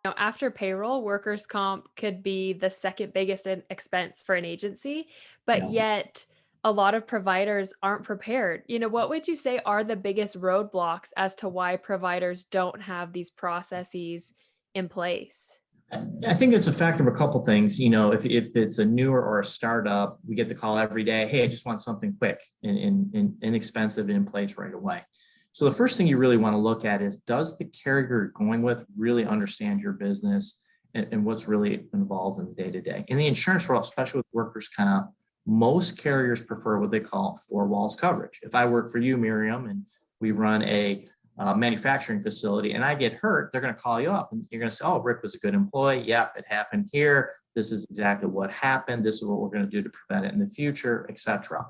Now, after payroll, workers' comp could be the second biggest expense for an agency, but Yeah. yet a lot of providers aren't prepared. What would you say are the biggest roadblocks as to why providers don't have these processes in place? I think it's a factor of a couple things. If it's a newer or a startup, we get the call every day. Hey, I just want something quick and inexpensive and in place right away. So the first thing you really want to look at is, does the carrier you're going with really understand your business and what's really involved in the day to day? In the insurance world, especially with workers' comp, most carriers prefer what they call four walls coverage. If I work for you, Miriam, and we run a manufacturing facility and I get hurt, they're going to call you up and you're going to say, oh, Rick was a good employee. Yep, it happened here. This is exactly what happened. This is what we're going to do to prevent it in the future, etc.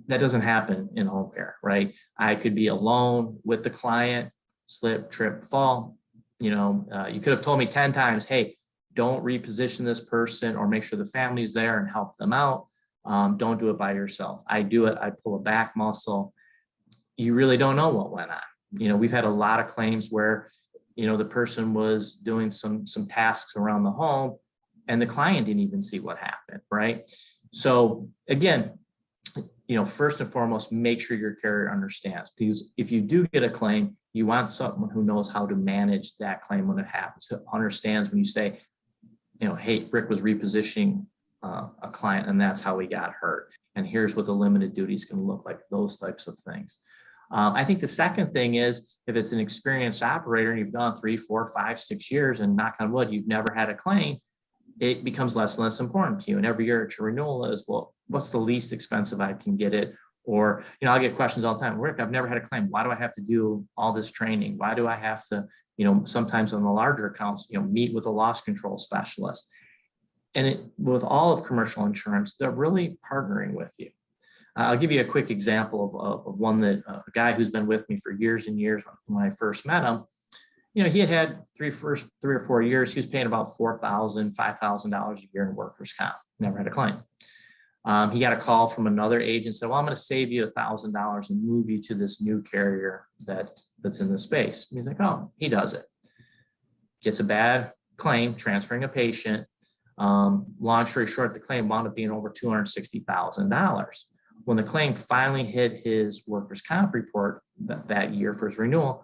That doesn't happen in home care, right? I could be alone with the client, slip, trip, fall. You could have told me 10 times, hey, don't reposition this person or make sure the family's there and help them out. Don't do it by yourself. I do it. I pull a back muscle. You really don't know what went on. We've had a lot of claims where, the person was doing some tasks around the home and the client didn't even see what happened, right? So again, first and foremost, make sure your carrier understands, because if you do get a claim, you want someone who knows how to manage that claim when it happens, who understands when you say, hey, Rick was repositioning a client and that's how he got hurt. And here's what the limited duty is going to look like, those types of things. I think the second thing is, if it's an experienced operator and you've gone 3, 4, 5, 6 years and knock on wood, you've never had a claim, it becomes less and less important to you. And every year at your renewal is, well, what's the least expensive I can get it? Or, I'll get questions all the time. Rick, I've never had a claim. Why do I have to do all this training? Why do I have to, sometimes on the larger accounts, meet with a loss control specialist? And with all of commercial insurance, they're really partnering with you. I'll give you a quick example of one that a guy who's been with me for years and years. When I first met him, he had 3 or 4 years. He was paying about $4,000, $5,000 a year in workers' comp. Never had a claim. He got a call from another agent, said, well, I'm going to save you $1,000 and move you to this new carrier that's in the space. And he's like, oh, he does it. Gets a bad claim, transferring a patient. Long story short, the claim wound up being over $260,000. When the claim finally hit his workers' comp report that year for his renewal,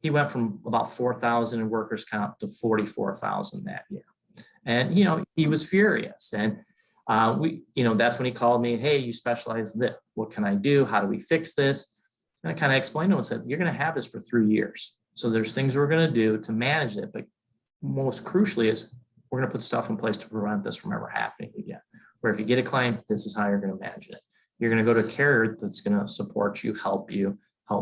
he went from about $4,000 in workers' comp to $44,000 that year. And, he was furious. And that's when he called me, hey, you specialize in this. What can I do? How do we fix this? And I kind of explained to him and said, you're going to have this for 3 years. So there's things we're going to do to manage it. But most crucially is, we're going to put stuff in place to prevent this from ever happening again. Where if you get a claim, this is how you're going to manage it. You're going to go to a carrier that's going to support you, help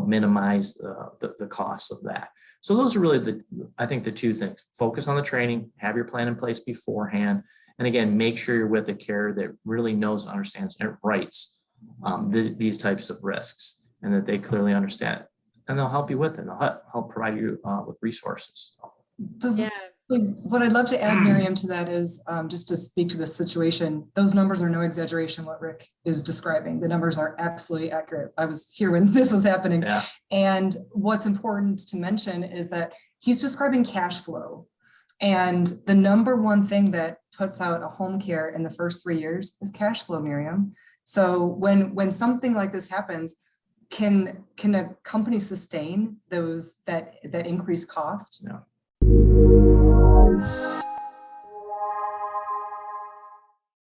minimize the costs of that. So those are really I think the two things. Focus on the training, have your plan in place beforehand. And again, make sure you're with a carrier that really knows and understands and writes these types of risks, and that they clearly understand it. And they'll help you with it. They'll help provide you with resources. Yeah. What I'd love to add, Miriam, to that is just to speak to the situation. Those numbers are no exaggeration, what Rick is describing. The numbers are absolutely accurate. I was here when this was happening. Yeah. And what's important to mention is that he's describing cash flow. And the number one thing that puts out a home care in the first 3 years is cash flow, Miriam. So when something like this happens, can a company sustain that increased cost? Yeah.